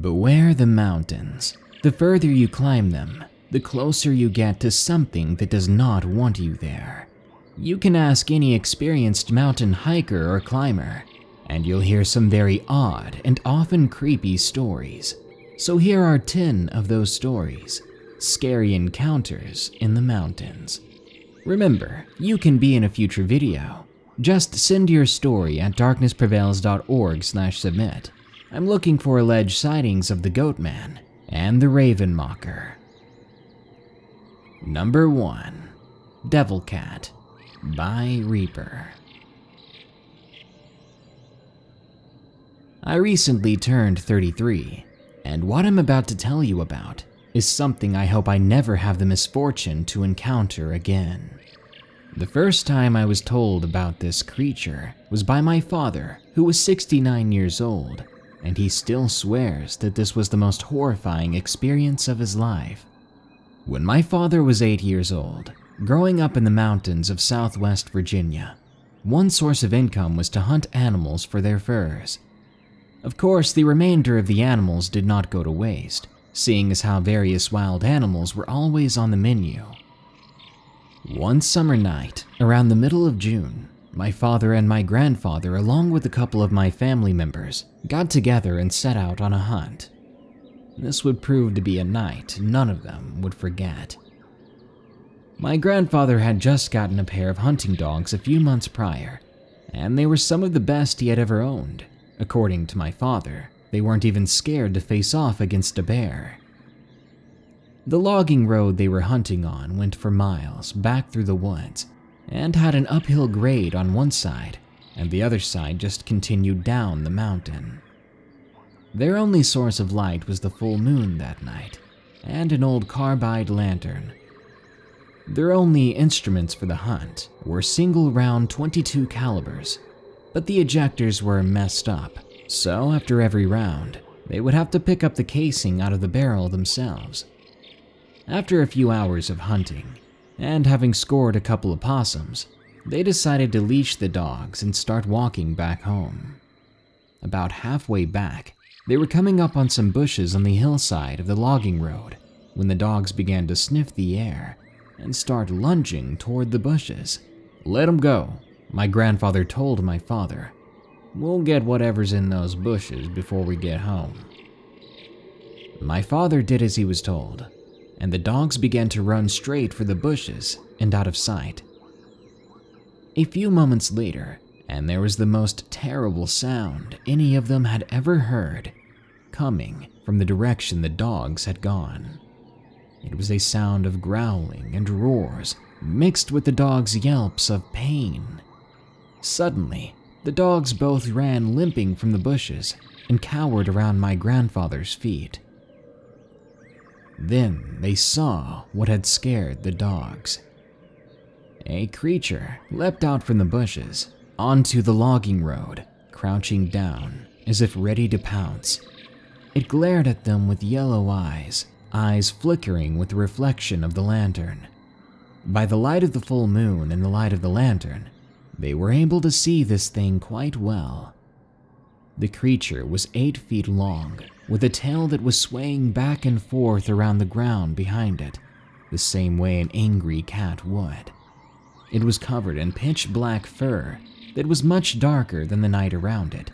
Beware the mountains. The further you climb them, the closer you get to something that does not want you there. You can ask any experienced mountain hiker or climber, and you'll hear some very odd and often creepy stories. So here are 10 of those stories, scary encounters in the mountains. Remember, you can be in a future video. Just send your story at darknessprevails.org/submit. I'm looking for alleged sightings of the Goatman and the Raven Mocker. Number 1. Devil Cat by Reaper. I recently turned 33, and what I'm about to tell you about is something I hope I never have the misfortune to encounter again. The first time I was told about this creature was by my father, who was 69 years old, and he still swears that this was the most horrifying experience of his life. When my father was 8 years old, growing up in the mountains of southwest Virginia, one source of income was to hunt animals for their furs. Of course, the remainder of the animals did not go to waste, seeing as how various wild animals were always on the menu. One summer night, around the middle of June, my father and my grandfather, along with a couple of my family members, got together and set out on a hunt. This would prove to be a night none of them would forget. My grandfather had just gotten a pair of hunting dogs a few months prior, and they were some of the best he had ever owned. According to my father, they weren't even scared to face off against a bear. The logging road they were hunting on went for miles back through the woods and had an uphill grade on one side, and the other side just continued down the mountain. Their only source of light was the full moon that night and an old carbide lantern. Their only instruments for the hunt were single round .22 calibers, but the ejectors were messed up, so after every round, they would have to pick up the casing out of the barrel themselves. After a few hours of hunting, and having scored a couple of possums, they decided to leash the dogs and start walking back home. About halfway back, they were coming up on some bushes on the hillside of the logging road when the dogs began to sniff the air and start lunging toward the bushes. "Let 'em go," my grandfather told my father. "We'll get whatever's in those bushes before we get home." My father did as he was told, and the dogs began to run straight for the bushes and out of sight. A few moments later, and there was the most terrible sound any of them had ever heard, coming from the direction the dogs had gone. It was a sound of growling and roars, mixed with the dogs' yelps of pain. Suddenly, the dogs both ran limping from the bushes and cowered around my grandfather's feet. Then they saw what had scared the dogs. A creature leapt out from the bushes onto the logging road, crouching down as if ready to pounce. It glared at them with yellow eyes flickering with the reflection of the lantern. By the light of the full moon and the light of the lantern, they were able to see this thing quite well. The creature was 8 feet long, with a tail that was swaying back and forth around the ground behind it, the same way an angry cat would. It was covered in pitch black fur that was much darker than the night around it.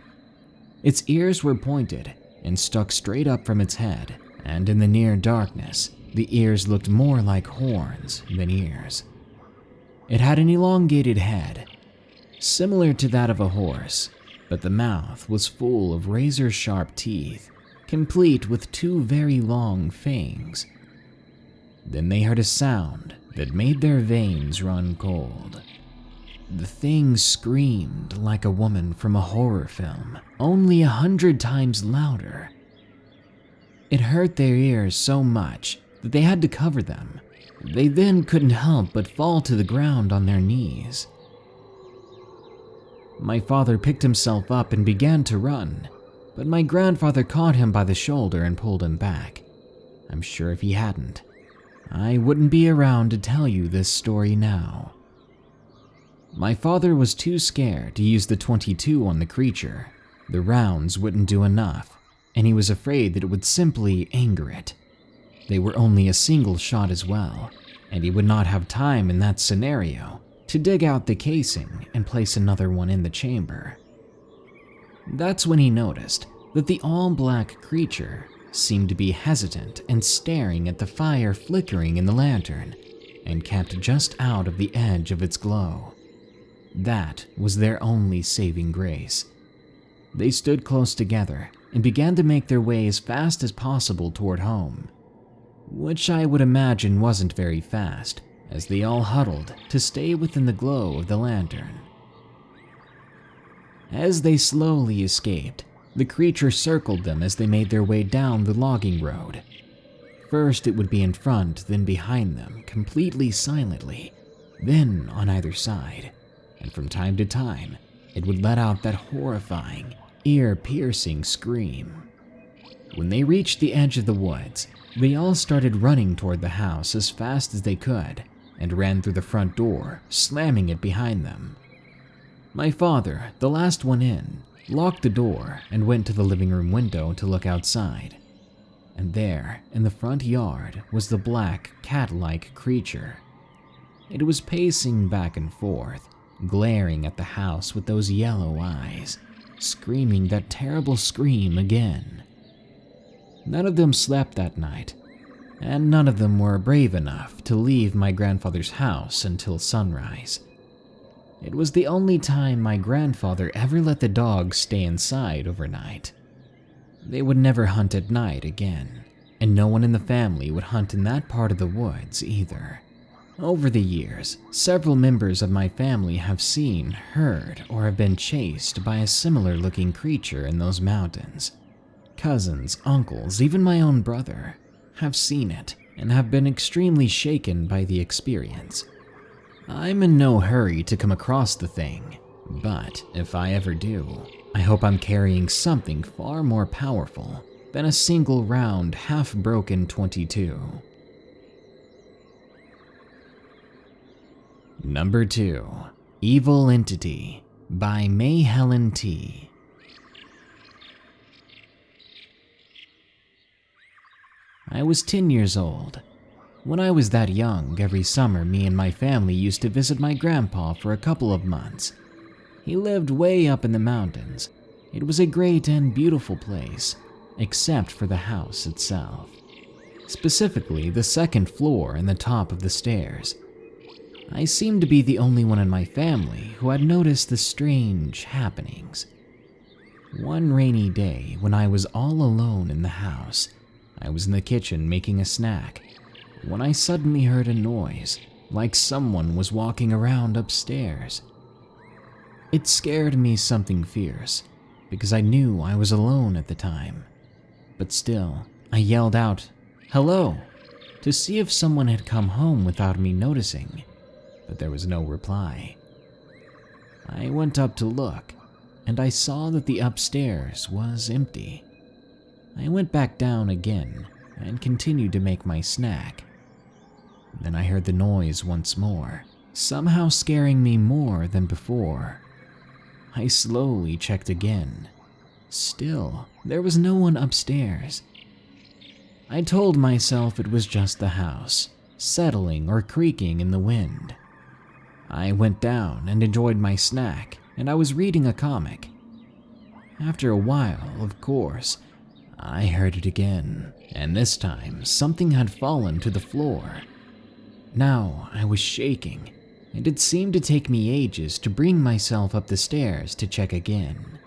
Its ears were pointed and stuck straight up from its head, and in the near darkness, the ears looked more like horns than ears. It had an elongated head, similar to that of a horse, but the mouth was full of razor-sharp teeth, complete with 2 very long fangs. Then they heard a sound that made their veins run cold. The thing screamed like a woman from a horror film, only 100 times louder. It hurt their ears so much that they had to cover them. They then couldn't help but fall to the ground on their knees. My father picked himself up and began to run, but my grandfather caught him by the shoulder and pulled him back. I'm sure if he hadn't, I wouldn't be around to tell you this story now. My father was too scared to use the .22 on the creature. The rounds wouldn't do enough, and he was afraid that it would simply anger it. They were only a single shot as well, and he would not have time in that scenario to dig out the casing and place another one in the chamber. That's when he noticed that the all-black creature seemed to be hesitant and staring at the fire flickering in the lantern and kept just out of the edge of its glow. That was their only saving grace. They stood close together and began to make their way as fast as possible toward home, which I would imagine wasn't very fast, as they all huddled to stay within the glow of the lantern. As they slowly escaped, the creature circled them as they made their way down the logging road. First it would be in front, then behind them, completely silently, then on either side, and from time to time, it would let out that horrifying, ear-piercing scream. When they reached the edge of the woods, they all started running toward the house as fast as they could and ran through the front door, slamming it behind them. My father, the last one in, locked the door and went to the living room window to look outside. And there, in the front yard, was the black, cat-like creature. It was pacing back and forth, glaring at the house with those yellow eyes, screaming that terrible scream again. None of them slept that night, and none of them were brave enough to leave my grandfather's house until sunrise. It was the only time my grandfather ever let the dogs stay inside overnight. They would never hunt at night again, and no one in the family would hunt in that part of the woods either. Over the years, several members of my family have seen, heard, or have been chased by a similar-looking creature in those mountains. Cousins, uncles, even my own brother have seen it and have been extremely shaken by the experience. I'm in no hurry to come across the thing, but if I ever do, I hope I'm carrying something far more powerful than a single round, half-broken .22. Number 2. Evil Entity by Helen T. I was 10 years old. When I was that young, every summer me and my family used to visit my grandpa for a couple of months. He lived way up in the mountains. It was a great and beautiful place, except for the house itself. Specifically, the second floor and the top of the stairs. I seemed to be the only one in my family who had noticed the strange happenings. One rainy day, when I was all alone in the house, I was in the kitchen making a snack when I suddenly heard a noise, like someone was walking around upstairs. It scared me something fierce, because I knew I was alone at the time. But still, I yelled out, "Hello," to see if someone had come home without me noticing, but there was no reply. I went up to look, and I saw that the upstairs was empty. I went back down again and continued to make my snack. Then I heard the noise once more, somehow scaring me more than before. I slowly checked again. Still, there was no one upstairs. I told myself it was just the house, settling or creaking in the wind. I went down and enjoyed my snack, and I was reading a comic. After a while, of course, I heard it again, and this time something had fallen to the floor. Now I was shaking, and it seemed to take me ages to bring myself up the stairs to check again.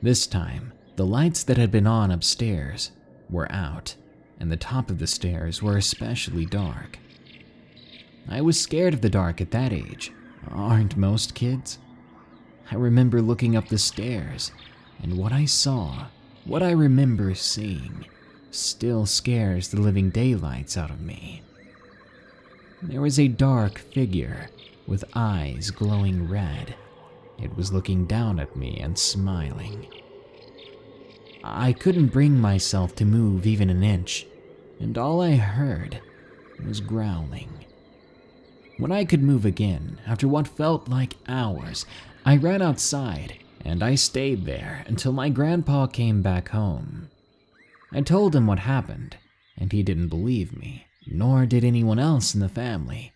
This time, the lights that had been on upstairs were out, and the top of the stairs were especially dark. I was scared of the dark at that age, aren't most kids? I remember looking up the stairs, and what I saw, what I remember seeing, still scares the living daylights out of me. There was a dark figure with eyes glowing red. It was looking down at me and smiling. I couldn't bring myself to move even an inch, and all I heard was growling. When I could move again, after what felt like hours, I ran outside and I stayed there until my grandpa came back home. I told him what happened, and he didn't believe me, nor did anyone else in the family.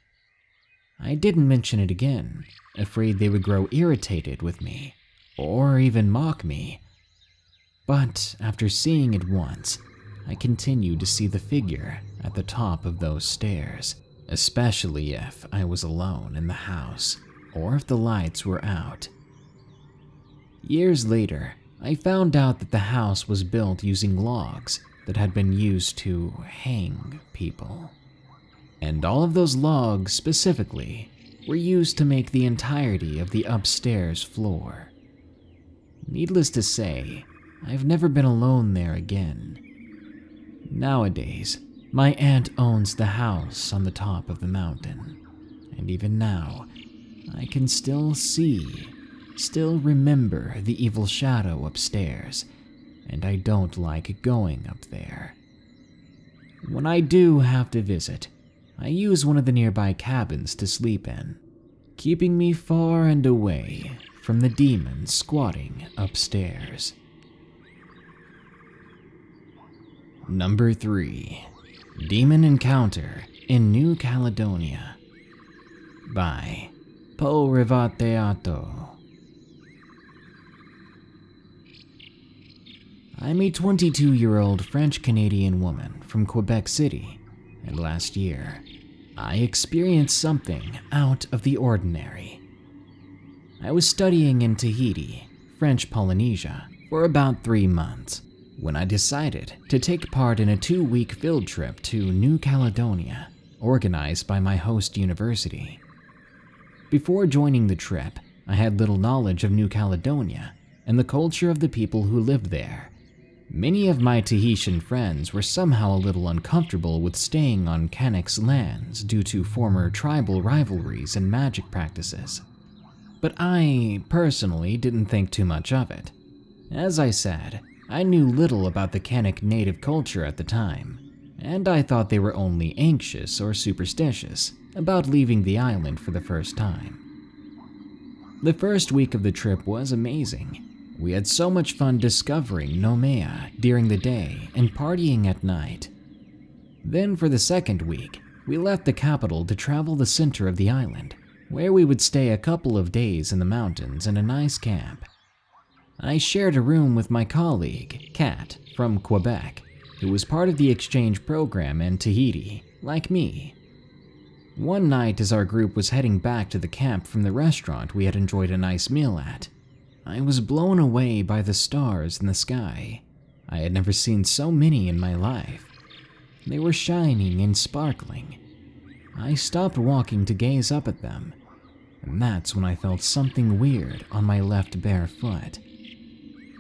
I didn't mention it again, afraid they would grow irritated with me, or even mock me. But after seeing it once, I continued to see the figure at the top of those stairs, especially if I was alone in the house or if the lights were out. Years later, I found out that the house was built using logs that had been used to hang people. And all of those logs specifically were used to make the entirety of the upstairs floor. Needless to say, I've never been alone there again. Nowadays, my aunt owns the house on the top of the mountain, and even now, I can still remember the evil shadow upstairs, and I don't like going up there. When I do have to visit, I use one of the nearby cabins to sleep in, keeping me far and away from the demons squatting upstairs. Number 3. Demon Encounter in New Caledonia by Prevails. I'm a 22-year-old French-Canadian woman from Quebec City, and last year, I experienced something out of the ordinary. I was studying in Tahiti, French Polynesia, for about 3 months, when I decided to take part in a 2-week field trip to New Caledonia, organized by my host university. Before joining the trip, I had little knowledge of New Caledonia and the culture of the people who lived there. Many of my Tahitian friends were somehow a little uncomfortable with staying on Kanak's lands due to former tribal rivalries and magic practices. But I, personally, didn't think too much of it. As I said, I knew little about the Kanak native culture at the time, and I thought they were only anxious or superstitious about leaving the island for the first time. The first week of the trip was amazing. We had so much fun discovering Nomea during the day and partying at night. Then for the second week, we left the capital to travel the center of the island, where we would stay a couple of days in the mountains in a nice camp. I shared a room with my colleague, Kat, from Quebec, who was part of the exchange program in Tahiti, like me. One night as our group was heading back to the camp from the restaurant we had enjoyed a nice meal at, I was blown away by the stars in the sky. I had never seen so many in my life. They were shining and sparkling. I stopped walking to gaze up at them, and that's when I felt something weird on my left bare foot.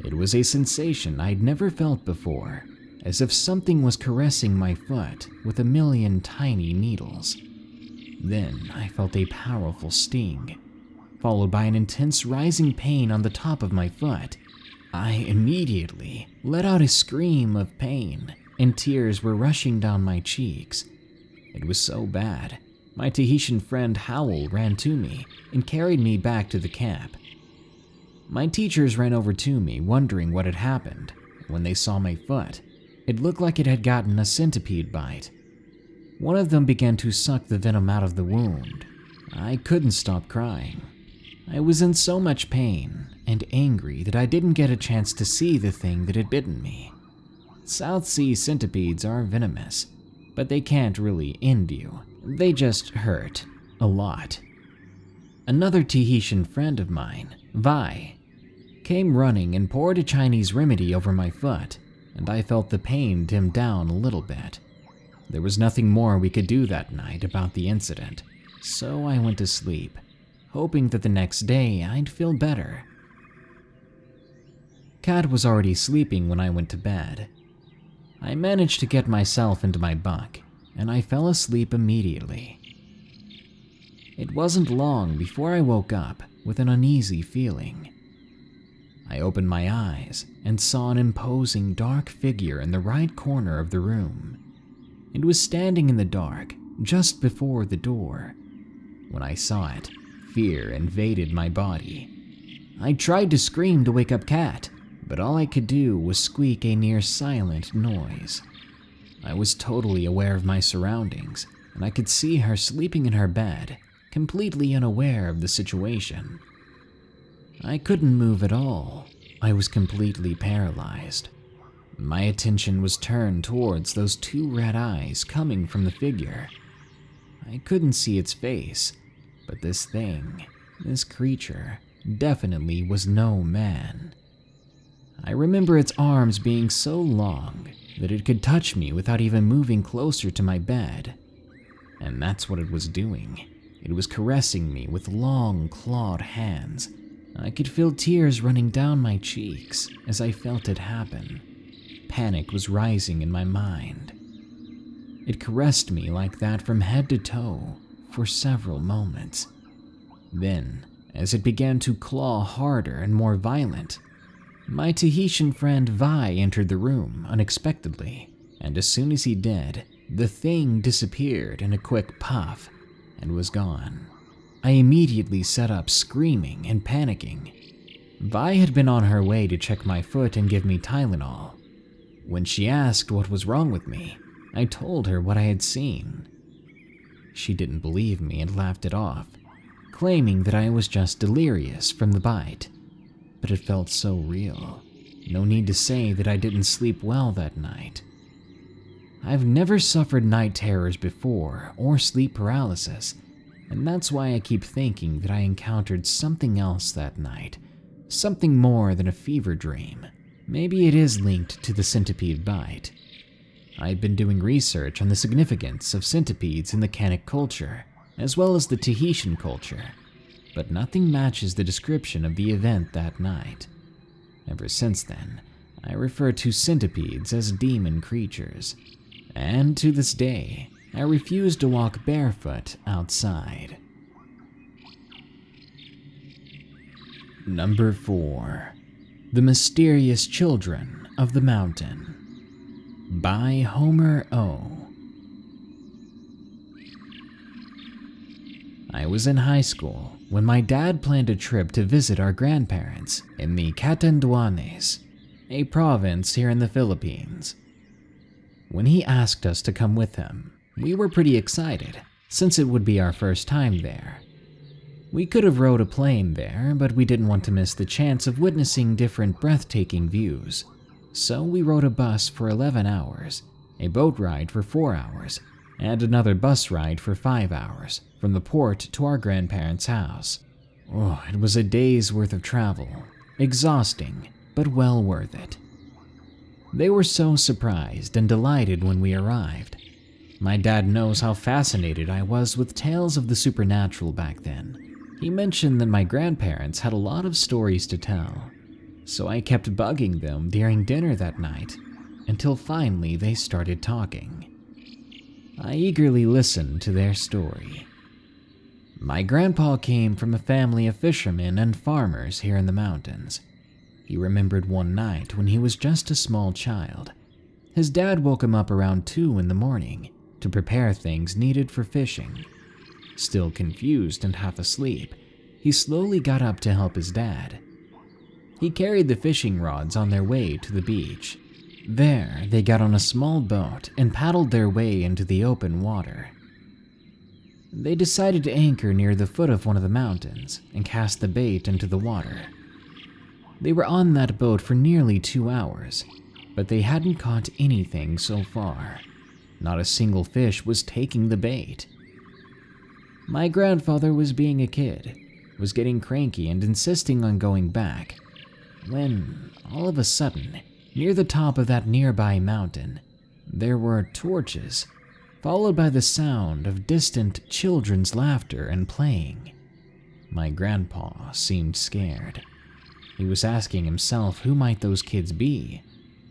It was a sensation I'd never felt before, as if something was caressing my foot with a million tiny needles. Then I felt a powerful sting, followed by an intense rising pain on the top of my foot. I immediately let out a scream of pain, and tears were rushing down my cheeks. It was so bad, my Tahitian friend Howell ran to me and carried me back to the camp. My teachers ran over to me, wondering what had happened. When they saw my foot, it looked like it had gotten a centipede bite. One of them began to suck the venom out of the wound. I couldn't stop crying. I was in so much pain and angry that I didn't get a chance to see the thing that had bitten me. South Sea centipedes are venomous, but they can't really end you. They just hurt a lot. Another Tahitian friend of mine, Vi, came running and poured a Chinese remedy over my foot, and I felt the pain dim down a little bit. There was nothing more we could do that night about the incident, so I went to sleep, hoping that the next day I'd feel better. Kat was already sleeping when I went to bed. I managed to get myself into my bunk, and I fell asleep immediately. It wasn't long before I woke up with an uneasy feeling. I opened my eyes and saw an imposing dark figure in the right corner of the room. It was standing in the dark just before the door. When I saw it, fear invaded my body. I tried to scream to wake up Kat, but all I could do was squeak a near silent noise. I was totally aware of my surroundings, and I could see her sleeping in her bed, completely unaware of the situation. I couldn't move at all. I was completely paralyzed. My attention was turned towards those two red eyes coming from the figure. I couldn't see its face, but this thing, this creature, definitely was no man. I remember its arms being so long that it could touch me without even moving closer to my bed. And that's what it was doing. It was caressing me with long, clawed hands. I could feel tears running down my cheeks as I felt it happen. Panic was rising in my mind. It caressed me like that from head to toe for several moments. Then, as it began to claw harder and more violent, my Tahitian friend Vi entered the room unexpectedly, and as soon as he did, the thing disappeared in a quick puff and was gone. I immediately sat up screaming and panicking. Vi had been on her way to check my foot and give me Tylenol. When she asked what was wrong with me, I told her what I had seen. She didn't believe me and laughed it off, claiming that I was just delirious from the bite. But it felt so real. No need to say that I didn't sleep well that night. I've never suffered night terrors before or sleep paralysis, and that's why I keep thinking that I encountered something else that night, something more than a fever dream. Maybe it is linked to the centipede bite. I've been doing research on the significance of centipedes in the Kanak culture, as well as the Tahitian culture, but nothing matches the description of the event that night. Ever since then, I refer to centipedes as demon creatures, and to this day, I refuse to walk barefoot outside. Number 4. The Mysterious Children of the Mountain by Homer O. I was in high school when my dad planned a trip to visit our grandparents in the Catanduanes, a province here in the Philippines. When he asked us to come with him, we were pretty excited since it would be our first time there. We could have rode a plane there, but we didn't want to miss the chance of witnessing different breathtaking views. So we rode a bus for 11 hours, a boat ride for 4 hours, and another bus ride for 5 hours from the port to our grandparents' house. Oh, it was a day's worth of travel. Exhausting, but well worth it. They were so surprised and delighted when we arrived. My dad knows how fascinated I was with tales of the supernatural back then. He mentioned that my grandparents had a lot of stories to tell, so I kept bugging them during dinner that night, until finally they started talking. I eagerly listened to their story. My grandpa came from a family of fishermen and farmers here in the mountains. He remembered one night when he was just a small child. His dad woke him up around 2 in the morning to prepare things needed for fishing. Still confused and half asleep, he slowly got up to help his dad. He carried the fishing rods on their way to the beach. There, they got on a small boat and paddled their way into the open water. They decided to anchor near the foot of one of the mountains and cast the bait into the water. They were on that boat for nearly 2 hours, but they hadn't caught anything so far. Not a single fish was taking the bait. My grandfather was being a kid, was getting cranky and insisting on going back, when, all of a sudden, near the top of that nearby mountain, there were torches, followed by the sound of distant children's laughter and playing. My grandpa seemed scared. He was asking himself who might those kids be.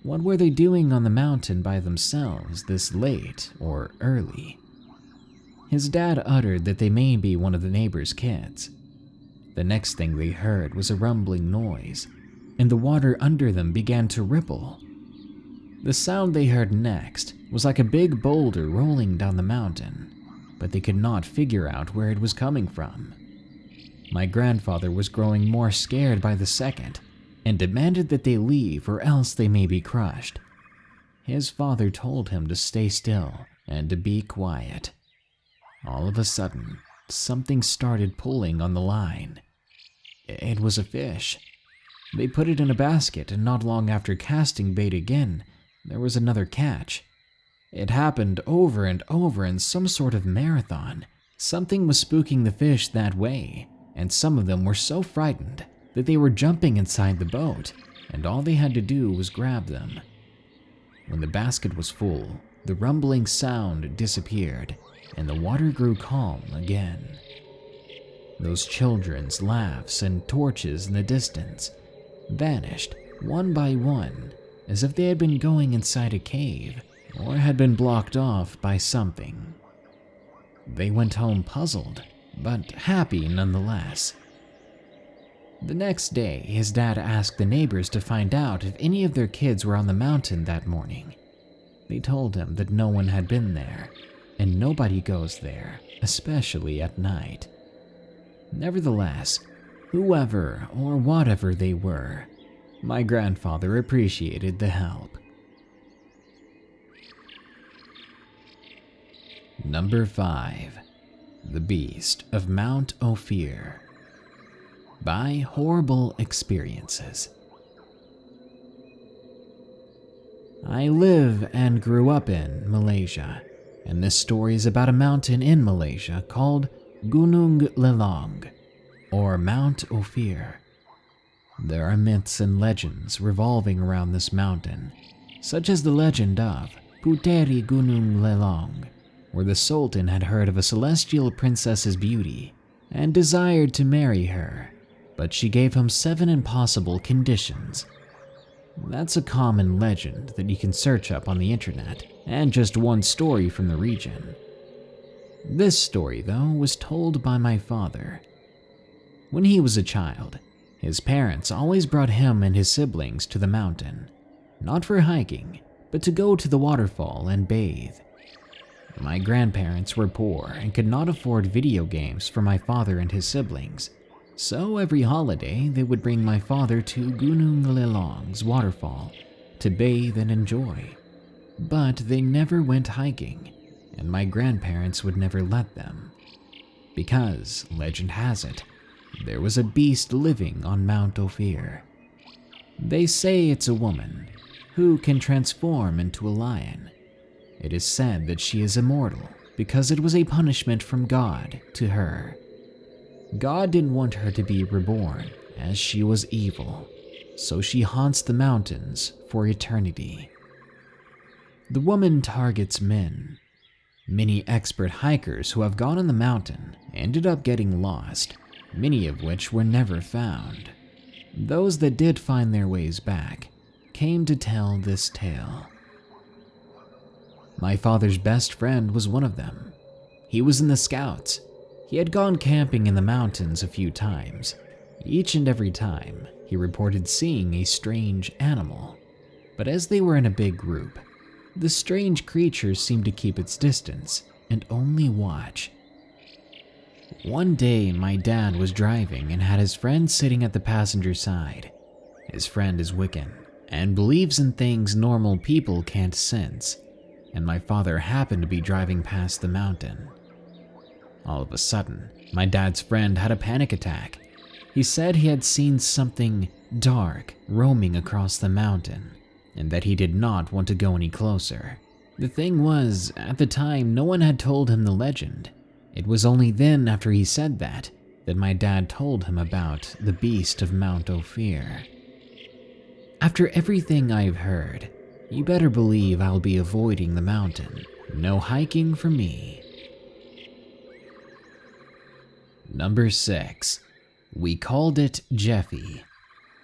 What were they doing on the mountain by themselves this late or early? His dad uttered that they may be one of the neighbor's kids. The next thing they heard was a rumbling noise, and the water under them began to ripple. The sound they heard next was like a big boulder rolling down the mountain, but they could not figure out where it was coming from. My grandfather was growing more scared by the second and demanded that they leave or else they may be crushed. His father told him to stay still and to be quiet. All of a sudden, something started pulling on the line. It was a fish. They put it in a basket, and not long after casting bait again, there was another catch. It happened over and over in some sort of marathon. Something was spooking the fish that way, and some of them were so frightened that they were jumping inside the boat, and all they had to do was grab them. When the basket was full, the rumbling sound disappeared, and the water grew calm again. Those children's laughs and torches in the distance vanished one by one, as if they had been going inside a cave or had been blocked off by something. They went home puzzled, but happy nonetheless. The next day, his dad asked the neighbors to find out if any of their kids were on the mountain that morning. They told him that no one had been there, and nobody goes there, especially at night. Nevertheless, whoever or whatever they were, my grandfather appreciated the help. Number 5. The Beast of Mount Ophir. By Horrible Experiences. I live and grew up in Malaysia, and this story is about a mountain in Malaysia called Gunung Lelong, or Mount Ophir. There are myths and legends revolving around this mountain, such as the legend of Puteri Gunung Lelong, where the Sultan had heard of a celestial princess's beauty and desired to marry her, but she gave him 7 impossible conditions. That's a common legend that you can search up on the internet, and just one story from the region. This story, though, was told by my father. When he was a child, his parents always brought him and his siblings to the mountain, not for hiking, but to go to the waterfall and bathe. My grandparents were poor and could not afford video games for my father and his siblings, so every holiday they would bring my father to Gunung Lelong's waterfall to bathe and enjoy. But they never went hiking, and my grandparents would never let them. Because, legend has it, there was a beast living on Mount Ophir. They say it's a woman who can transform into a lion. It is said that she is immortal because it was a punishment from God to her. God didn't want her to be reborn as she was evil, so she haunts the mountains for eternity. The woman targets men. Many expert hikers who have gone on the mountain ended up getting lost, many of which were never found. Those that did find their ways back came to tell this tale. My father's best friend was one of them. He was in the Scouts. He had gone camping in the mountains a few times. Each and every time, he reported seeing a strange animal. But as they were in a big group, the strange creature seemed to keep its distance and only watch. One day, my dad was driving and had his friend sitting at the passenger side. His friend is Wiccan and believes in things normal people can't sense, and my father happened to be driving past the mountain. All of a sudden, my dad's friend had a panic attack. He said he had seen something dark roaming across the mountain, and that he did not want to go any closer. The thing was, at the time, no one had told him the legend. It was only then, after he said that my dad told him about the beast of Mount Ophir. After everything I've heard, you better believe I'll be avoiding the mountain. No hiking for me. Number 6. We Called It Jeffy,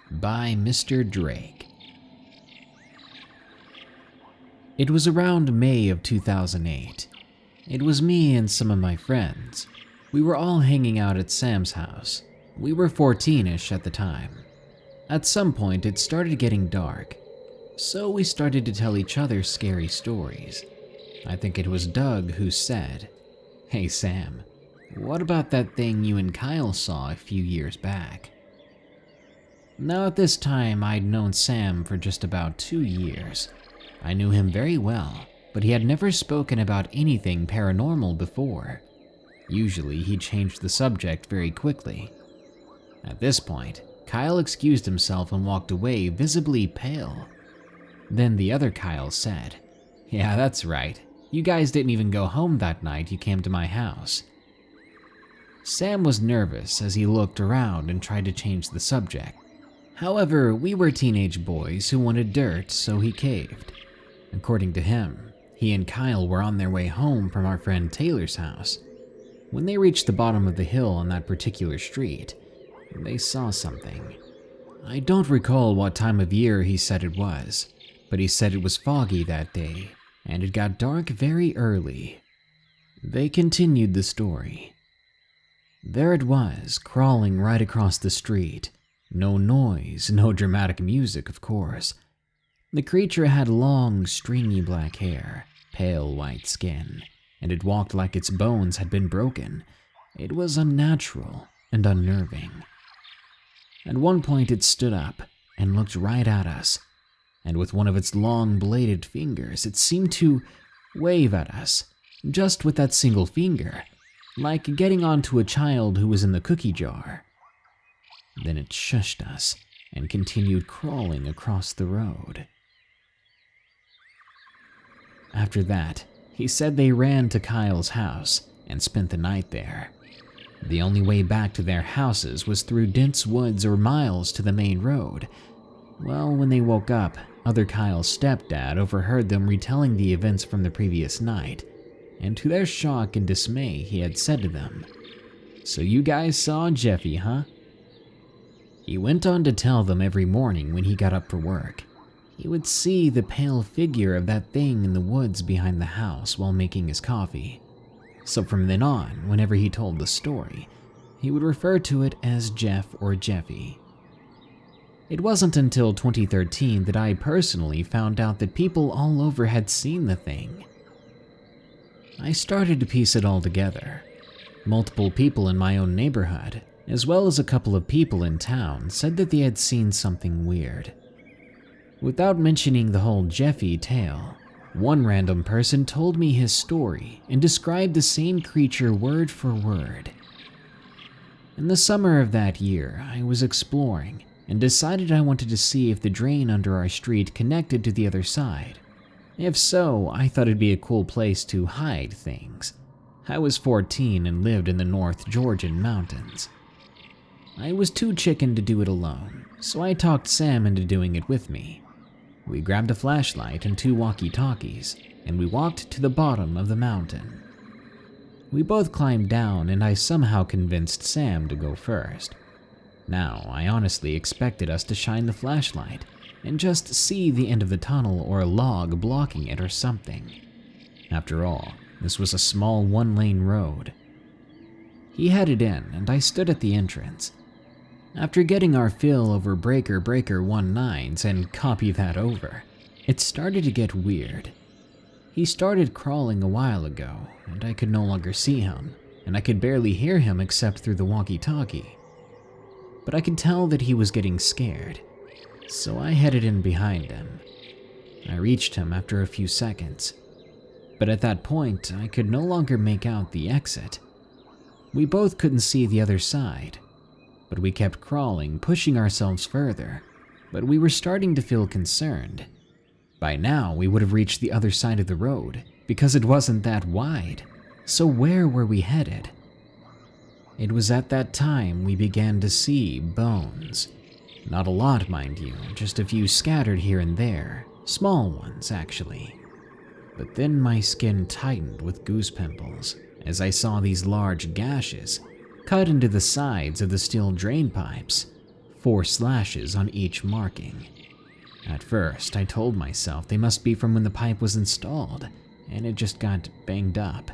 by Mr. Drake. It was around May of 2008. It was me and some of my friends. We were all hanging out at Sam's house. We were 14-ish at the time. At some point, it started getting dark, so we started to tell each other scary stories. I think it was Doug who said, "Hey Sam, What about that thing you and Kyle saw a few years back? Now at this time, I'd known Sam for just about 2 years. I knew him very well, but he had never spoken about anything paranormal before. Usually, he changed the subject very quickly. At this point, Kyle excused himself and walked away, visibly pale. Then the other Kyle said, "Yeah, that's right. You guys didn't even go home that night you came to my house." Sam was nervous as he looked around and tried to change the subject. However, we were teenage boys who wanted dirt, so he caved. According to him, he and Kyle were on their way home from our friend Taylor's house. When they reached the bottom of the hill on that particular street, they saw something. I don't recall what time of year he said it was, but he said it was foggy that day, and it got dark very early. They continued the story. There it was, crawling right across the street. No noise, no dramatic music, of course. The creature had long, stringy black hair, pale white skin, and it walked like its bones had been broken. It was unnatural and unnerving. At one point it stood up and looked right at us, and with one of its long bladed fingers it seemed to wave at us, just with that single finger, like getting onto a child who was in the cookie jar. Then it shushed us and continued crawling across the road. After that, he said they ran to Kyle's house and spent the night there. The only way back to their houses was through dense woods or miles to the main road. Well, when they woke up, other Kyle's stepdad overheard them retelling the events from the previous night, and to their shock and dismay, he had said to them, "So you guys saw Jeffy, huh?" He went on to tell them every morning when he got up for work, he would see the pale figure of that thing in the woods behind the house while making his coffee. So from then on, whenever he told the story, he would refer to it as Jeff or Jeffy. It wasn't until 2013 that I personally found out that people all over had seen the thing. I started to piece it all together. Multiple people in my own neighborhood, as well as a couple of people in town, said that they had seen something weird. Without mentioning the whole Jeffy tale, one random person told me his story and described the same creature word for word. In the summer of that year, I was exploring and decided I wanted to see if the drain under our street connected to the other side. If so, I thought it'd be a cool place to hide things. I was 14 and lived in the North Georgian mountains. I was too chicken to do it alone, so I talked Sam into doing it with me. We grabbed a flashlight and 2 walkie-talkies, and we walked to the bottom of the mountain. We both climbed down, and I somehow convinced Sam to go first. Now, I honestly expected us to shine the flashlight and just see the end of the tunnel or a log blocking it or something. After all, this was a small 1-lane road. He headed in, and I stood at the entrance. After getting our fill over breaker 19s and copy that over, it started to get weird. He started crawling a while ago, and I could no longer see him, and I could barely hear him except through the walkie-talkie. But I could tell that he was getting scared, so I headed in behind him. I reached him after a few seconds, but at that point I could no longer make out the exit. We both couldn't see the other side, but we kept crawling, pushing ourselves further, but we were starting to feel concerned. By now, we would have reached the other side of the road, because it wasn't that wide. So where were we headed? It was at that time we began to see bones. Not a lot, mind you, just a few scattered here and there, small ones actually. But then my skin tightened with goose pimples as I saw these large gashes cut into the sides of the steel drain pipes, 4 slashes on each marking. At first, I told myself they must be from when the pipe was installed, and it just got banged up.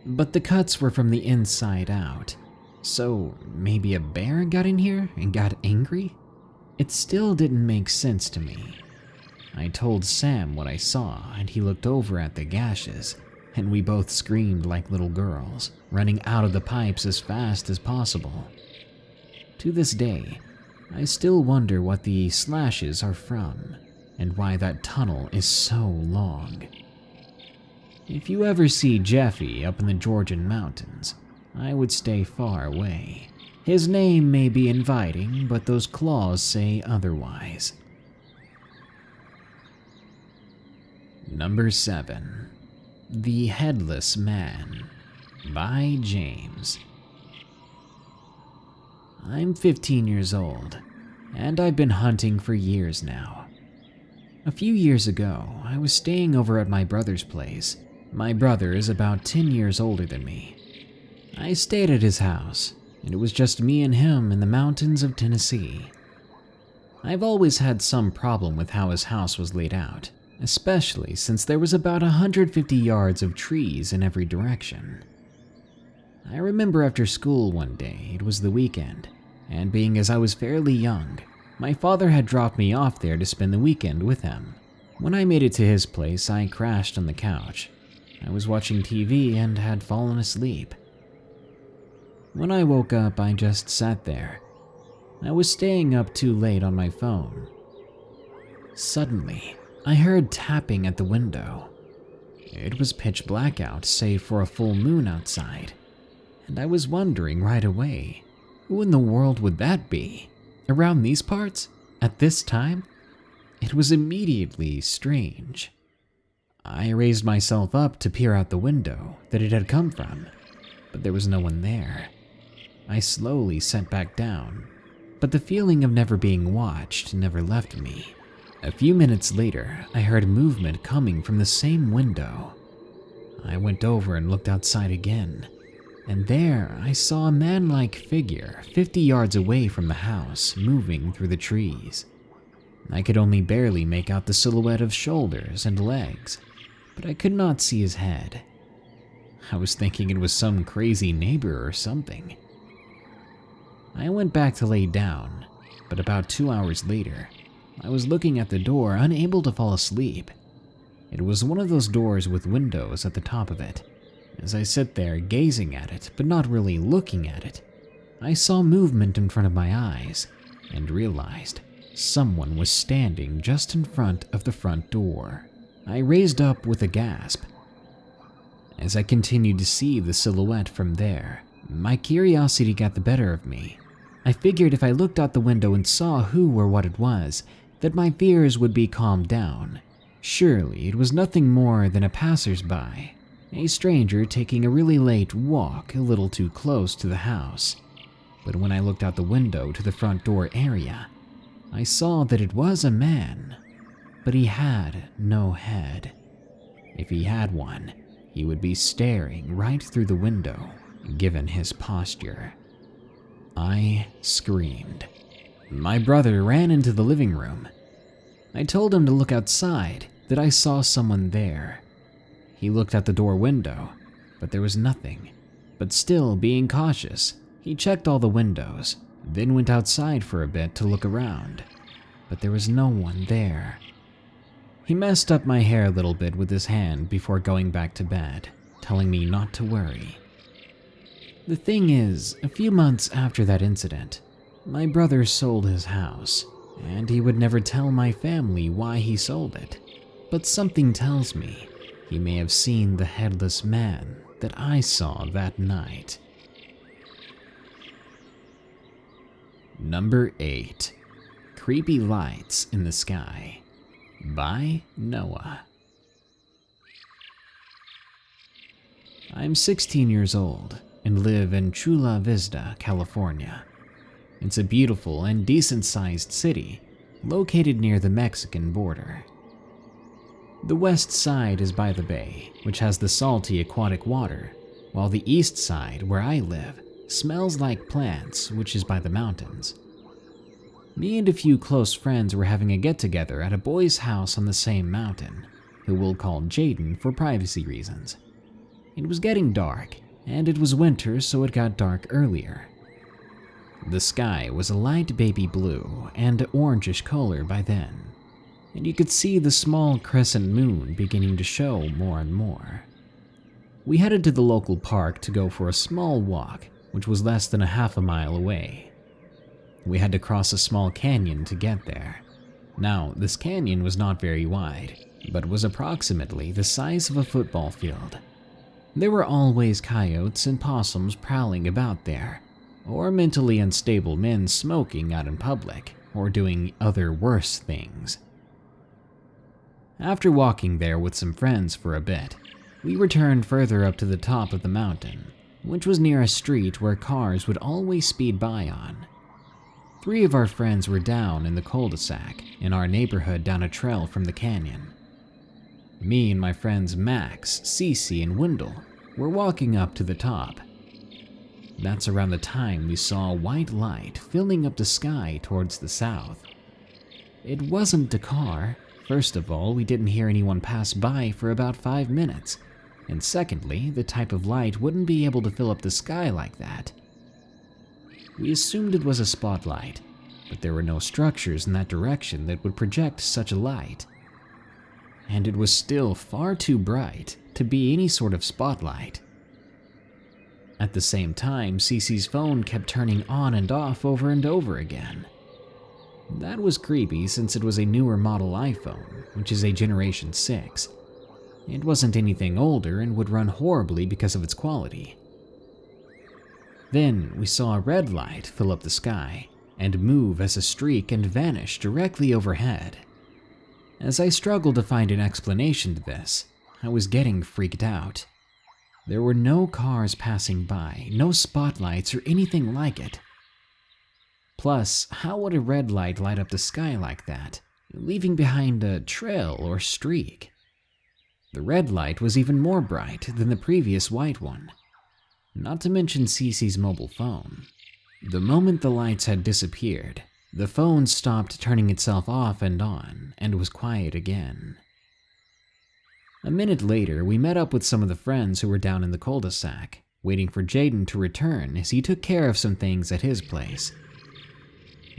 But the cuts were from the inside out, so maybe a bear got in here and got angry? It still didn't make sense to me. I told Sam what I saw, and he looked over at the gashes. and we both screamed like little girls, running out of the pipes as fast as possible. To this day, I still wonder what the slashes are from, and why that tunnel is so long. If you ever see Jeffy up in the Georgian mountains, I would stay far away. His name may be inviting, but those claws say otherwise. Number 7. The Headless Man by James. I'm 15 years old, and I've been hunting for years now. A few years ago, I was staying over at my brother's place. My brother is about 10 years older than me. I stayed at his house, and it was just me and him in the mountains of Tennessee. I've always had some problem with how his house was laid out, especially since there was about 150 yards of trees in every direction. I remember after school one day, it was the weekend, and being as I was fairly young, my father had dropped me off there to spend the weekend with him. When I made it to his place, I crashed on the couch. I was watching TV and had fallen asleep. When I woke up, I just sat there. I was staying up too late on my phone. Suddenly, I heard tapping at the window. It was pitch black out, save for a full moon outside, and I was wondering right away, who in the world would that be? Around these parts? At this time? It was immediately strange. I raised myself up to peer out the window that it had come from, but there was no one there. I slowly sat back down, but the feeling of never being watched never left me. A few minutes later, I heard movement coming from the same window. I went over and looked outside again, and there I saw a man-like figure 50 yards away from the house moving through the trees. I could only barely make out the silhouette of shoulders and legs, but I could not see his head. I was thinking it was some crazy neighbor or something. I went back to lay down, but about 2 hours later, I was looking at the door, unable to fall asleep. It was one of those doors with windows at the top of it. As I sat there gazing at it, but not really looking at it, I saw movement in front of my eyes and realized someone was standing just in front of the front door. I raised up with a gasp. As I continued to see the silhouette from there, my curiosity got the better of me. I figured if I looked out the window and saw who or what it was, that my fears would be calmed down. Surely it was nothing more than a passersby, a stranger taking a really late walk a little too close to the house. But when I looked out the window to the front door area, I saw that it was a man, but he had no head. If he had one, he would be staring right through the window, given his posture. I screamed. My brother ran into the living room. I told him to look outside, that I saw someone there. He looked at the door window, but there was nothing. But still, being cautious, he checked all the windows, then went outside for a bit to look around. But there was no one there. He messed up my hair a little bit with his hand before going back to bed, telling me not to worry. The thing is, a few months after that incident, my brother sold his house, and he would never tell my family why he sold it. But something tells me he may have seen the headless man that I saw that night. Number 8. Creepy Lights in the Sky by Noah. I'm 16 years old and live in Chula Vista, California. It's a beautiful and decent-sized city located near the Mexican border. The west side is by the bay, which has the salty aquatic water, while the east side, where I live, smells like plants, which is by the mountains. Me and a few close friends were having a get-together at a boy's house on the same mountain, who we'll call Jaden for privacy reasons. It was getting dark, and it was winter, so it got dark earlier. The sky was a light baby blue and orangish color by then, and you could see the small crescent moon beginning to show more and more. We headed to the local park to go for a small walk, which was less than a half a mile away. We had to cross a small canyon to get there. Now, this canyon was not very wide, but was approximately the size of a football field. There were always coyotes and possums prowling about there, or mentally unstable men smoking out in public, or doing other worse things. After walking there with some friends for a bit, we returned further up to the top of the mountain, which was near a street where cars would always speed by on. 3 of our friends were down in the cul-de-sac in our neighborhood down a trail from the canyon. Me and my friends Max, Cece, and Wendell were walking up to the top. That's around the time we saw a white light filling up the sky towards the south. It wasn't a car. First of all, we didn't hear anyone pass by for about 5 minutes. And secondly, the type of light wouldn't be able to fill up the sky like that. We assumed it was a spotlight, but there were no structures in that direction that would project such a light. And it was still far too bright to be any sort of spotlight. At the same time, Cece's phone kept turning on and off over and over again. That was creepy since it was a newer model iPhone, which is a Generation 6. It wasn't anything older and would run horribly because of its quality. Then we saw a red light fill up the sky and move as a streak and vanish directly overhead. As I struggled to find an explanation to this, I was getting freaked out. There were no cars passing by, no spotlights or anything like it. Plus, how would a red light light up the sky like that, leaving behind a trail or streak? The red light was even more bright than the previous white one, not to mention Cece's mobile phone. The moment the lights had disappeared, the phone stopped turning itself off and on and was quiet again. A minute later, we met up with some of the friends who were down in the cul-de-sac, waiting for Jaden to return as he took care of some things at his place.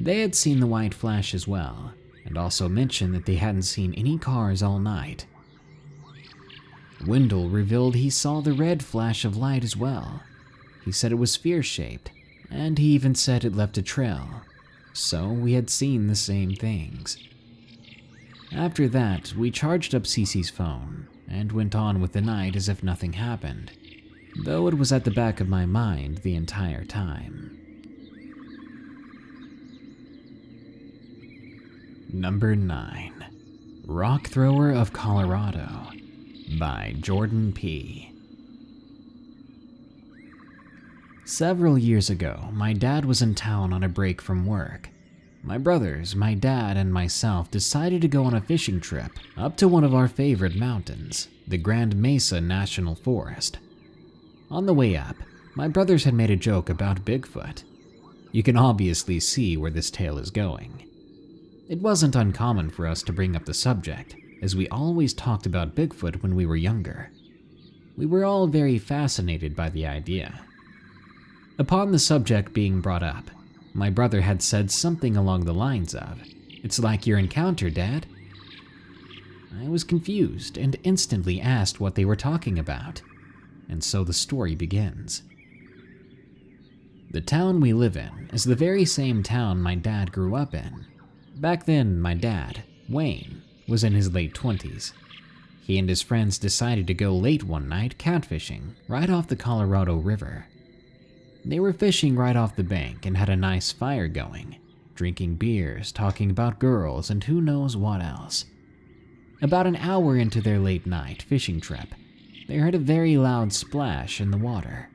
They had seen the white flash as well, and also mentioned that they hadn't seen any cars all night. Wendell revealed he saw the red flash of light as well. He said it was sphere-shaped, and he even said it left a trail, so we had seen the same things. After that, we charged up Cece's phone and went on with the night as if nothing happened, though it was at the back of my mind the entire time. Number 9. Rock Thrower of Colorado by Jordan P. Several years ago, my dad was in town on a break from work. My brothers, my dad, and myself decided to go on a fishing trip up to one of our favorite mountains, the Grand Mesa National Forest. On the way up, my brothers had made a joke about Bigfoot. You can obviously see where this tale is going. It wasn't uncommon for us to bring up the subject, as we always talked about Bigfoot when we were younger. We were all very fascinated by the idea. Upon the subject being brought up, my brother had said something along the lines of, "It's like your encounter, Dad." I was confused and instantly asked what they were talking about, and so the story begins. The town we live in is the very same town my dad grew up in. Back then, my dad, Wayne, was in his late 20s. He and his friends decided to go late one night catfishing right off the Colorado River. They were fishing right off the bank and had a nice fire going, drinking beers, talking about girls, and who knows what else. About an hour into their late night fishing trip, they heard a very loud splash in the water.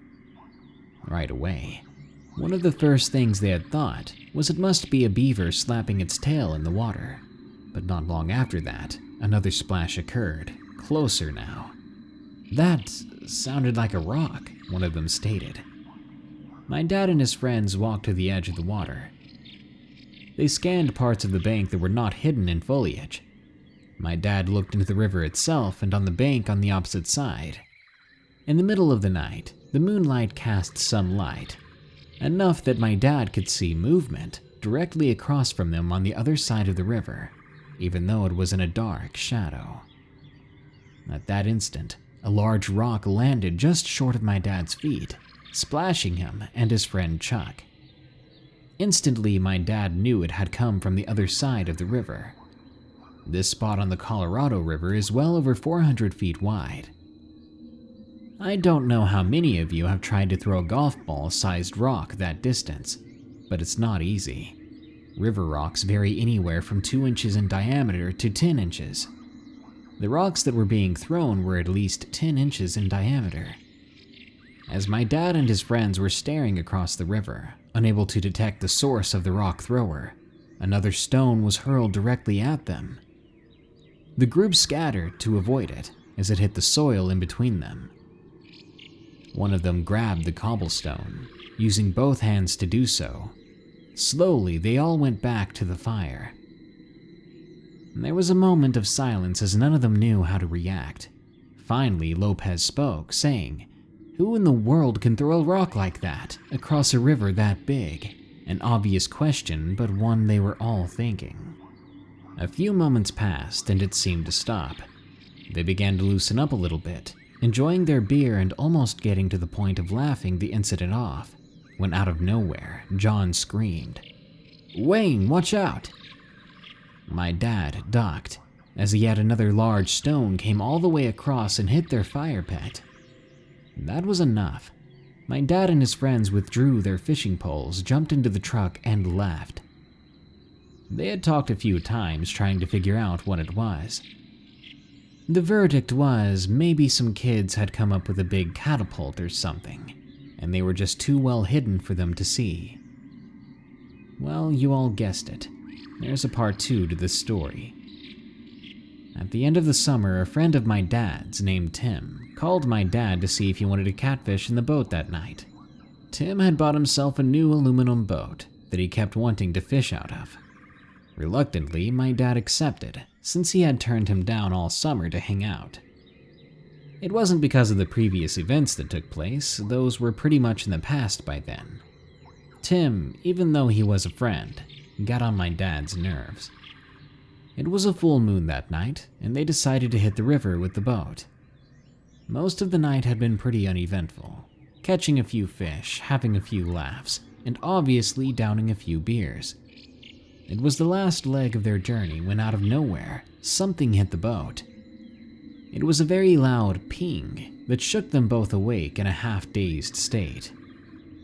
Right away, one of the first things they had thought was it must be a beaver slapping its tail in the water. But not long after that, another splash occurred, closer now. "That sounded like a rock," one of them stated. My dad and his friends walked to the edge of the water. They scanned parts of the bank that were not hidden in foliage. My dad looked into the river itself and on the bank on the opposite side. In the middle of the night, the moonlight cast some light, enough that my dad could see movement directly across from them on the other side of the river, even though it was in a dark shadow. At that instant, a large rock landed just short of my dad's feet, splashing him and his friend Chuck. Instantly, my dad knew it had come from the other side of the river. This spot on the Colorado River is well over 400 feet wide. I don't know how many of you have tried to throw a golf ball-sized rock that distance, but it's not easy. River rocks vary anywhere from 2 inches in diameter to 10 inches. The rocks that were being thrown were at least 10 inches in diameter. As my dad and his friends were staring across the river, unable to detect the source of the rock thrower, another stone was hurled directly at them. The group scattered to avoid it as it hit the soil in between them. One of them grabbed the cobblestone, using both hands to do so. Slowly, they all went back to the fire. There was a moment of silence as none of them knew how to react. Finally, Lopez spoke, saying, "Who in the world can throw a rock like that across a river that big?" An obvious question, but one they were all thinking. A few moments passed and it seemed to stop. They began to loosen up a little bit, enjoying their beer and almost getting to the point of laughing the incident off, when out of nowhere, John screamed, "Wayne, watch out!" My dad ducked, as yet another large stone came all the way across and hit their fire pit. That was enough. My dad and his friends withdrew their fishing poles, jumped into the truck, and left. They had talked a few times trying to figure out what it was. The verdict was maybe some kids had come up with a big catapult or something, and they were just too well hidden for them to see. Well, you all guessed it. There's a part 2 to this story. At the end of the summer, a friend of my dad's named Tim called my dad to see if he wanted to catfish in the boat that night. Tim had bought himself a new aluminum boat that he kept wanting to fish out of. Reluctantly, my dad accepted, since he had turned him down all summer to hang out. It wasn't because of the previous events that took place, those were pretty much in the past by then. Tim, even though he was a friend, got on my dad's nerves. It was a full moon that night, and they decided to hit the river with the boat. Most of the night had been pretty uneventful, catching a few fish, having a few laughs, and obviously downing a few beers. It was the last leg of their journey when out of nowhere, something hit the boat. It was a very loud ping that shook them both awake in a half-dazed state.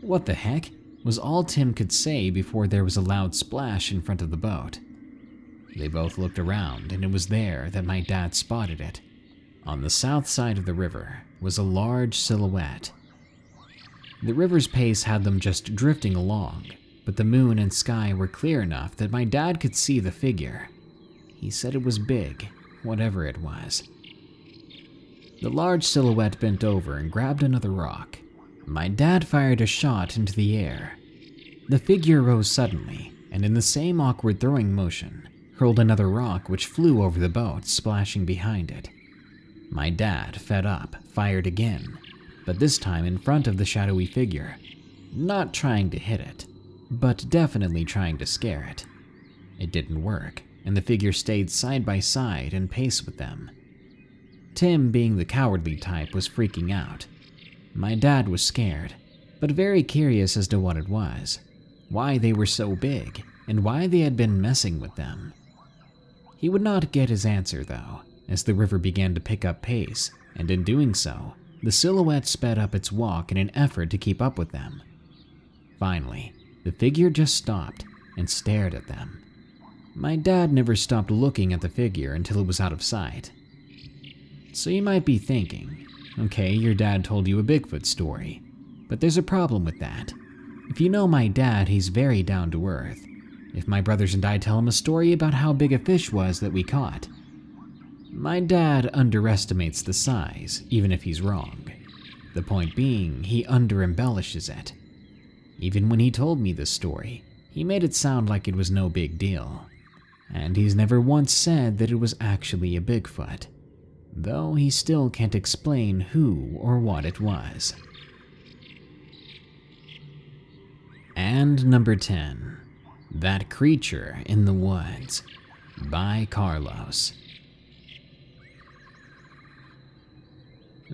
"What the heck?" was all Tim could say before there was a loud splash in front of the boat. They both looked around, and it was there that my dad spotted it. On the south side of the river was a large silhouette. The river's pace had them just drifting along, but the moon and sky were clear enough that my dad could see the figure. He said it was big, whatever it was. The large silhouette bent over and grabbed another rock. My dad fired a shot into the air. The figure rose suddenly, and in the same awkward throwing motion, hurled another rock which flew over the boat, splashing behind it. My dad, fed up, fired again, but this time in front of the shadowy figure, not trying to hit it, but definitely trying to scare it. It didn't work, and the figure stayed side by side and pace with them. Tim, being the cowardly type, was freaking out. My dad was scared, but very curious as to what it was, why they were so big, and why they had been messing with them. He would not get his answer though, as the river began to pick up pace, and in doing so, the silhouette sped up its walk in an effort to keep up with them. Finally, the figure just stopped and stared at them. My dad never stopped looking at the figure until it was out of sight. So you might be thinking, okay, your dad told you a Bigfoot story, but there's a problem with that. If you know my dad, he's very down to earth. If my brothers and I tell him a story about how big a fish was that we caught, my dad underestimates the size, even if he's wrong. The point being, he under-embellishes it. Even when he told me this story, he made it sound like it was no big deal. And he's never once said that it was actually a Bigfoot, though he still can't explain who or what it was. And number 10, That Creature in the Woods, by Carlos.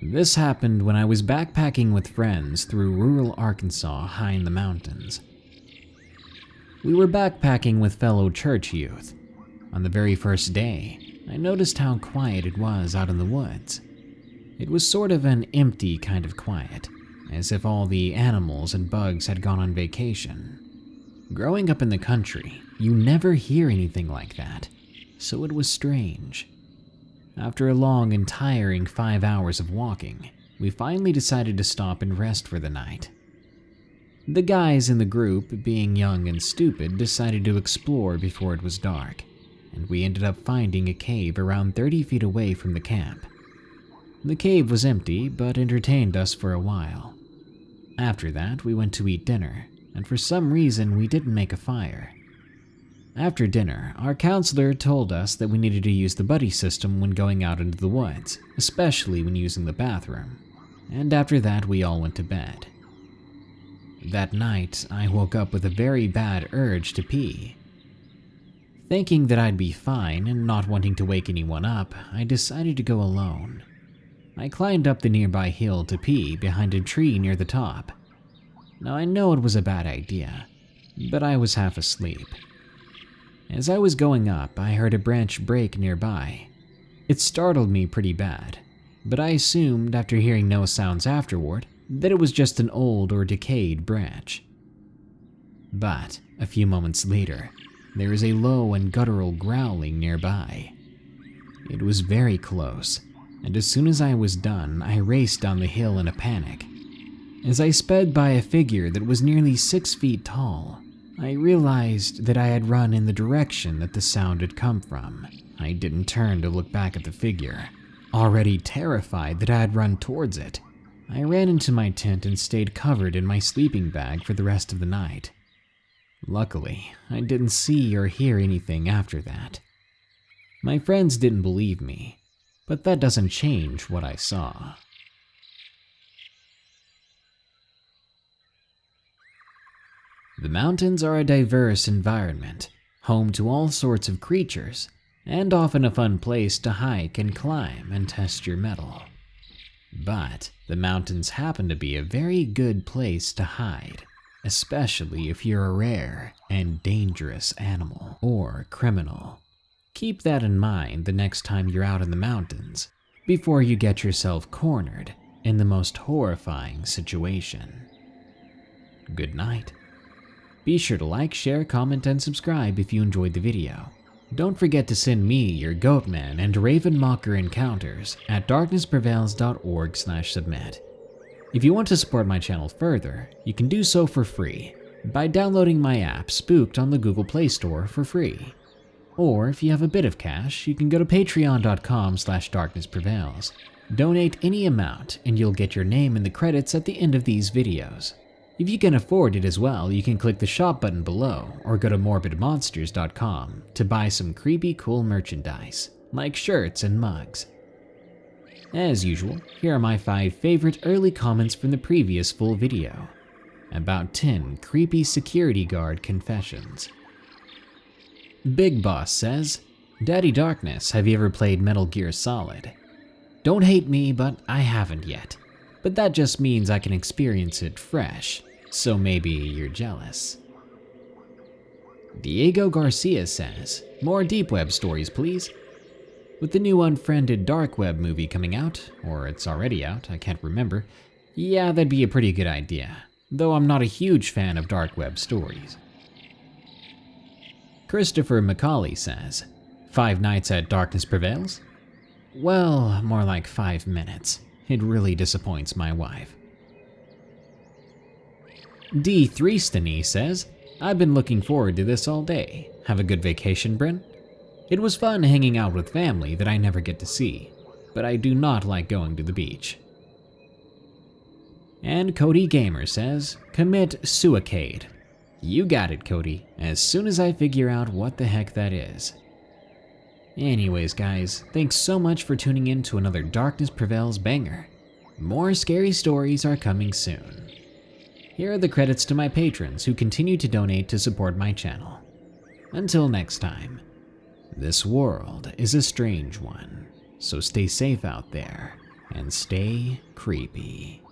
This happened when I was backpacking with friends through rural Arkansas high in the mountains. We were backpacking with fellow church youth. On the very first day, I noticed how quiet it was out in the woods. It was sort of an empty kind of quiet, as if all the animals and bugs had gone on vacation. Growing up in the country, you never hear anything like that, so it was strange. After a long and tiring 5 hours of walking, we finally decided to stop and rest for the night. The guys in the group, being young and stupid, decided to explore before it was dark, and we ended up finding a cave around 30 feet away from the camp. The cave was empty, but entertained us for a while. After that, we went to eat dinner, and for some reason we didn't make a fire. After dinner, our counselor told us that we needed to use the buddy system when going out into the woods, especially when using the bathroom, and after that we all went to bed. That night, I woke up with a very bad urge to pee. Thinking that I'd be fine and not wanting to wake anyone up, I decided to go alone. I climbed up the nearby hill to pee behind a tree near the top. Now I know it was a bad idea, but I was half asleep. As I was going up, I heard a branch break nearby. It startled me pretty bad, but I assumed after hearing no sounds afterward that it was just an old or decayed branch. But a few moments later, there is a low and guttural growling nearby. It was very close, and as soon as I was done, I raced down the hill in a panic. As I sped by a figure that was nearly 6 feet tall, I realized that I had run in the direction that the sound had come from. I didn't turn to look back at the figure. Already terrified that I had run towards it, I ran into my tent and stayed covered in my sleeping bag for the rest of the night. Luckily, I didn't see or hear anything after that. My friends didn't believe me, but that doesn't change what I saw. The mountains are a diverse environment, home to all sorts of creatures, and often a fun place to hike and climb and test your mettle. But the mountains happen to be a very good place to hide, especially if you're a rare and dangerous animal or criminal. Keep that in mind the next time you're out in the mountains, before you get yourself cornered in the most horrifying situation. Good night. Be sure to like, share, comment, and subscribe if you enjoyed the video. Don't forget to send me your Goatman and Ravenmocker encounters at darknessprevails.org/submit. If you want to support my channel further, you can do so for free by downloading my app Spooked on the Google Play Store for free. Or if you have a bit of cash, you can go to patreon.com/darknessprevails. Donate any amount and you'll get your name in the credits at the end of these videos. If you can afford it as well, you can click the shop button below or go to morbidmonsters.com to buy some creepy cool merchandise, like shirts and mugs. As usual, here are my 5 favorite early comments from the previous full video. About 10 creepy security guard confessions. Big Boss says, Daddy Darkness, have you ever played Metal Gear Solid? Don't hate me, but I haven't yet. But that just means I can experience it fresh, so maybe you're jealous. Diego Garcia says, more deep web stories please. With the new Unfriended Dark Web movie coming out, or it's already out, I can't remember, yeah, that'd be a pretty good idea, though I'm not a huge fan of dark web stories. Christopher McCauley says, 5 nights at Darkness Prevails? Well, more like 5 minutes. It really disappoints my wife. D. Threestany says, I've been looking forward to this all day. Have a good vacation, Bryn? It was fun hanging out with family that I never get to see, but I do not like going to the beach. And Cody Gamer says, commit suicide. You got it, Cody, as soon as I figure out what the heck that is. Anyways, guys, thanks so much for tuning in to another Darkness Prevails banger. More scary stories are coming soon. Here are the credits to my patrons who continue to donate to support my channel. Until next time, this world is a strange one, so stay safe out there and stay creepy.